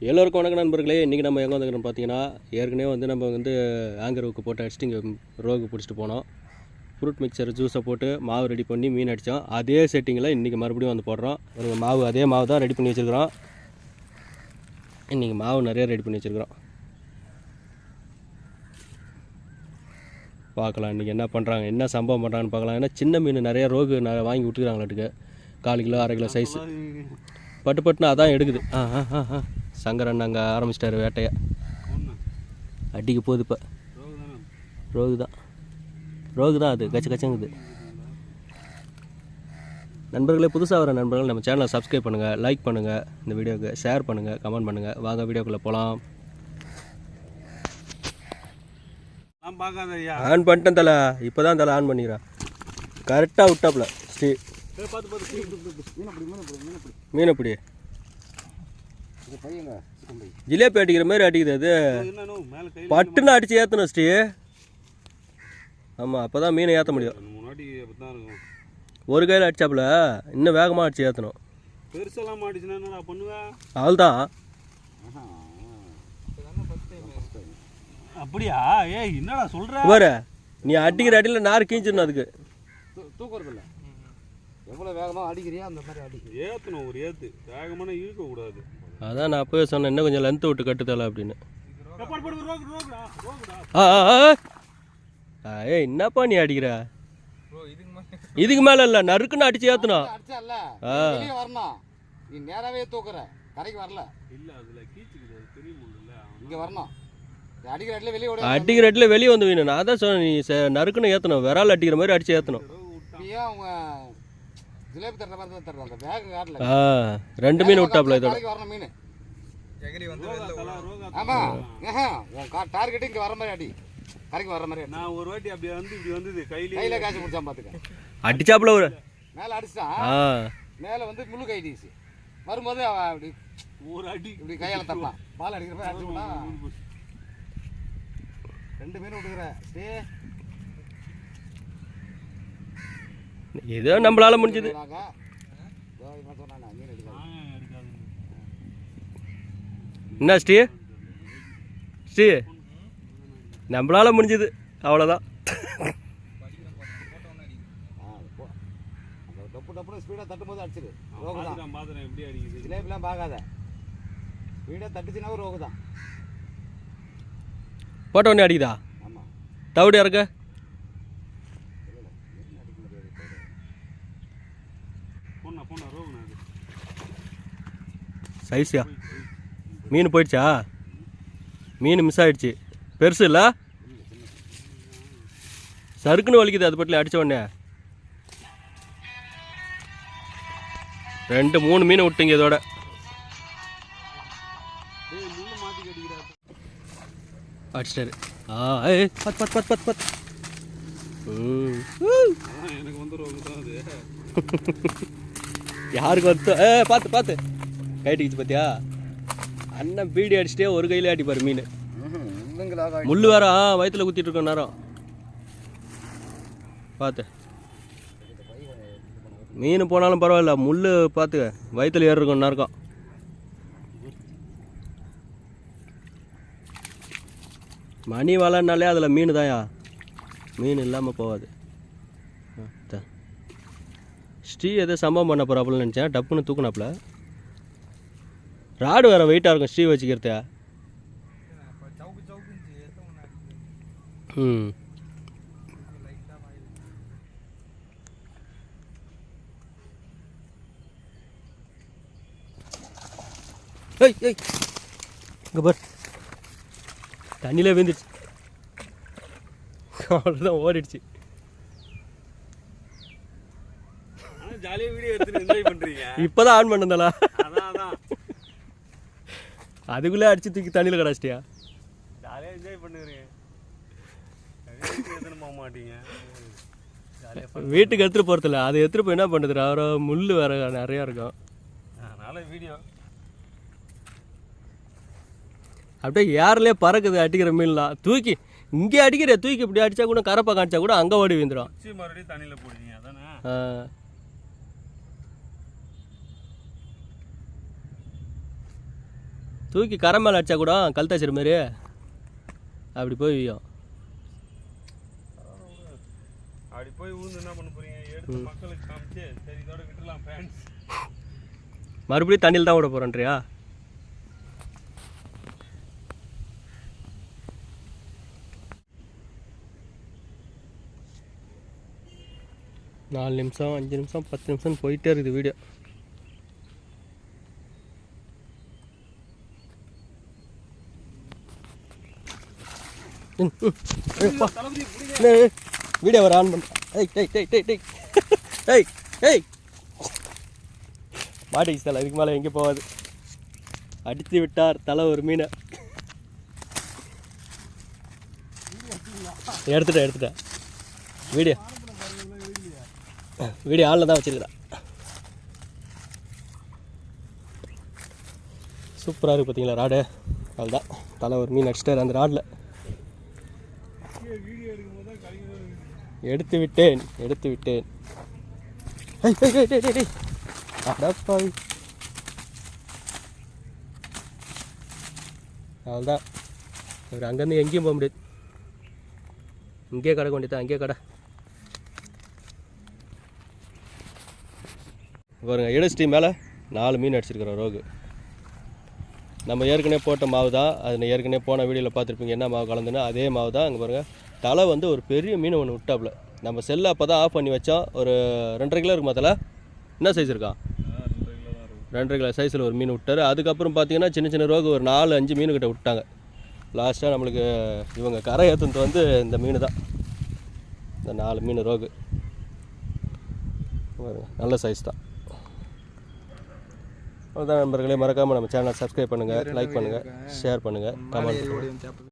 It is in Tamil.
எல்லோருக்கும் வணக்கம் நண்பர்களே. இன்றைக்கி நம்ம எங்கே வந்துக்கிறோம் பார்த்தீங்கன்னா, ஏற்கனவே வந்து நம்ம வந்து ஆங்கர் ஊக்கு போட்டு அடிச்சுட்டு இங்கே ரோகு பிடிச்சிட்டு போனோம். ஃப்ரூட் மிக்சர் ஜூஸை போட்டு மாவு ரெடி பண்ணி மீன் அடித்தோம். அதே செட்டிங்கில் இன்றைக்கி மறுபடியும் வந்து போடுறோம். ஒரு மாவு அதே மாவு தான் ரெடி பண்ணி வச்சுருக்கிறோம். இன்றைக்கி மாவு நிறைய ரெடி பண்ணி வச்சுருக்கிறோம். பார்க்கலாம் இன்றைக்கி என்ன பண்ணுறாங்க, என்ன சம்பவம் பண்ணுறாங்கன்னு பார்க்கலாம். ஏன்னா சின்ன மீன் நிறைய ரோகு வாங்கி விட்டுக்கிறாங்களாட்டுக்கு. 1/4 கிலோ 1/2 கிலோ சைஸு பட்டு பட்டுனா அதான் எடுக்குது. சங்கரன் அங்கே ஆரம்பிச்சிட்டாரு வேட்டையை. அடிக்க போகுது இப்போ. ரோகு தான் அது கச்ச கச்சங்குது. நண்பர்களே, புதுசாக வர நண்பர்கள் நம்ம சேனலை சப்ஸ்கிரைப் பண்ணுங்கள், லைக் பண்ணுங்கள், இந்த வீடியோவுக்கு ஷேர் பண்ணுங்கள், கமெண்ட் பண்ணுங்கள். வாங்க வீடியோக்குள்ளே போகலாம். ஆன் பண்ணிட்டேன் தலை, இப்போ தான் தலை ஆன் பண்ணிக்கிறேன். கரெக்டாக விட்டாப்புல ஸ்ரீ மீன் அப்படி ஜிலேபி அடிக்கிற மாதிரி அடிக்குது. அது பட்டுன்னு அடித்து ஏற்றணும் ஸ்ரீ. ஆமாம், அப்போ தான் மீனை ஏற்ற முடியும். ஒரு கையில் அடித்தாப்புல இன்னும் வேகமாக அடித்து ஏற்றணும். அவள்தான் அப்படியா? ஏய் என்னடா சொல்ற பாரு, நீ அடிக்கிற அடியில் நார் கீஞ்சிடணும். அதுக்கு தூக்குறதில்ல. எவ்வளோ வேகமாக அடிக்கிறியா அந்த மாதிரி அடி ஏற்றணும். ஒரு ஏற்று வேகமான இழுக்கக்கூடாது. அதான் நான் அப்போவே சொன்னேன், இன்னும் கொஞ்சம் லென்த்து விட்டு கட்டுத்தலை அப்படின்னு. ஏய் என்னப்பா நீ அடிக்கிற? இதுக்கு மேலே இல்லை, நறுக்குன்னு அடிச்சு ஏற்றணும். வெளியே வரணும். நீ நேராகவே தூக்குற, கரைக்கு வரல. இல்லை அதில் கீச்சுக்குது, அது பெரிய முள்ள. இங்கே வரணும். அடிக்கிற இடத்துல வெளியே ஓட. அடிக்கிற இடத்துல வெளியே வந்து வேணும். நான் தான் சொன்னேன், நீ நறுக்குன்னு ஏற்றணும். விரால் அடிக்கிற மாதிரி அடிச்சு ஏற்றணும். ஏன் அவங்க ஜிலேபி தட்டுற மாதிரி தான் தட்டுறாங்க. வேக காட்டல. 2 மீன் விட்டாப்புல இதோட. கரைக்கு வரணும் மீன். ஆமாம், உன் டார்கெட்டு இங்கே வர மாதிரி அடி, கரைக்கு வர மாதிரி. நான் ஒரு வாட்டி அப்படியே வந்து இப்படி வந்தது கையில் காய்ச்சி முடிச்சான் பார்த்துக்க. அடிச்சாப்புல ஒரு மேலே அடிச்சிட்டான். மேலே வந்து முள்ளு கைடிச்சு வரும்போது அவன் அப்படி ஒரு அடி இப்படி கையால் தட்டலாம். பால் அடிக்கிற மாதிரி அடிச்சுனா 2 மீன் விட்டுக்கிற. ஏதோ நம்மளால முடிஞ்சது. என்ன ஸ்ரீ நம்மளால முடிஞ்சது அவ்வளோதான். டப்பு டப்புனு ஸ்பீடாக தட்டும் போது அடிச்சிரு. எப்படி அடிக்குது ஜிலேபிலாம் பார்க்காத, ஸ்பீடாக தட்டுச்சுன்னா ரோகு தான். போட்ட உடனே அடிக்குதா? ஆமாம். தவிடு இறக்க சைஸியா மீன் போயிடுச்சா? மீன் மிஸ் ஆகிடுச்சு. பெருசு இல்லை, சறுக்குன்னு வலிக்குது. அது பட்டில அடித்த உடனே 2-3 மீன் விட்டுங்க இதோட. அடிச்சிட்டாரு. பத் எனக்கு வந்து ரோகு தான் அது. யாருக்கு வந்து பார்த்து கைட்டிக்கிச்சு பார்த்தியா? அண்ணன் பீடி அடிச்சுட்டே ஒரு கையிலே அடிப்பார் மீன். முள் வேற வயிற்றுல குத்திட்டு இருக்கோம் நேரம். பார்த்து மீன் போனாலும் பரவாயில்ல, முள் பார்த்து வயிற்றுல ஏற இருக்கும் நேரம். மணி வலைனாலே அதில் மீன் தான்யா, மீன் இல்லாமல் போகாது. ஸ்ரீ எதோ சம்பவம் பண்ண போகிறாப்புலன்னு நினச்சேன். டப்புன்னு தூக்குனாப்புல. ராடு வேறு வெயிட்டாக இருக்கும் ஸ்ரீ வச்சுக்கிறத. இங்கே பார், தண்ணியில் விழுந்துச்சு. அவ்வளோதான், ஓடிடுச்சு. ஜாலியாக வீடியோ எடுத்து என்ஜாய் பண்ணுறீங்க. இப்போதான் ஆன் பண்ணதாளா? அதான் அதுக்குள்ளே அடிச்சு தூக்கி தண்ணியில் கிடச்சிட்டியா? ஜாலியாக என்ஜாய் பண்ணுறீங்க. போக மாட்டீங்க. வீட்டுக்கு எடுத்துகிட்டு போகிறதில்ல, அதை எடுத்துகிட்டு போய் என்ன பண்ணுறது? அவரை முள் வேறு நிறையா இருக்கும். அதனால் வீடியோ அப்படியே ஏர்லேயே பறக்குது அடிக்கிற மீன்லாம். தூக்கி இங்கே அடிக்கிற, தூக்கி இப்படி அடித்தா கூட கரப்பை காணிச்சா கூட அங்கே ஓடி விழுந்துடும். மறுபடியும் தண்ணியில் போடுவீங்க அதானே? தூக்கி கரை மேலே அடித்தா கூட கழுத்தாச்சிற மாரி அப்படி போய் வியும். அப்படி போய் ஊந்து என்ன பண்ண போறீங்க? எடுத்து மக்களுக்கு காமிச்சு சரி இதோட விட்டுலாம் ஃப்ரெண்ட்ஸ். மறுபடியும் தண்ணியில் தான் விட போகிறேன்றியா? நாலு நிமிஷம் 5 நிமிஷம் 10 நிமிஷம் போயிட்டே இருக்குது வீடியோ. வீடியோ வர ஆன் பண்ண. ஏய் மாட்டிக்கிச்சு தலை. இதுக்கு மேலே எங்கே போகாது. அடித்து விட்டார் தலை ஒரு மீனை. எடுத்துட்டேன் வீடியோ ஆளில் தான் வச்சுருக்கிறேன். சூப்பராக இருக்குது பார்த்தீங்களா ராடு. அதுதான் தலை ஒரு மீன் அடிச்சிட்டார் அந்த ராடில். எடுத்து விட்டேன் அடப்பாவி. அவ்வளோதான். இவர் அங்கேருந்து எங்கேயும் போக முடியாது. இங்கேயே கடை கொண்டுதான். அங்கேயே கடை பாருங்க. இடைச்சிட்டி மேலே 4 மீன் அடிச்சிருக்கிறோம் ரோகு. நம்ம ஏற்கனவே போட்ட மாவு தான். அது ஏற்கனவே போன வீடியோவில் பார்த்துருப்பீங்க என்ன மாவு கலந்துன்னா அதே மாவு தான். அங்கே பாருங்கள் தலை வந்து ஒரு பெரிய மீன் ஒன்று விட்டாப்புல. நம்ம செல்லை அப்போ தான் ஆஃப் பண்ணி வச்சோம். ஒரு 2.5 கிலோ இருக்குமா தலை? என்ன சைஸ் இருக்கா? 2.5 கிலோ சைஸில் ஒரு மீன் விட்டார். அதுக்கப்புறம் பார்த்தீங்கன்னா சின்ன ரோகு ஒரு 4-5 மீனுக்கிட்ட விட்டாங்க. லாஸ்ட்டாக நம்மளுக்கு இவங்க கரை ஏற்றுனது வந்து இந்த மீன் தான். இந்த 4 மீன் ரோகு நல்ல சைஸ் தான். அதுதான் நண்பர்களே, மறக்காமல் நம்ம சேனலை சப்ஸ்கிரைப் பண்ணுங்கள், லைக் பண்ணுங்கள், ஷேர் பண்ணுங்கள், கமெண்ட் பண்ணுங்கள்.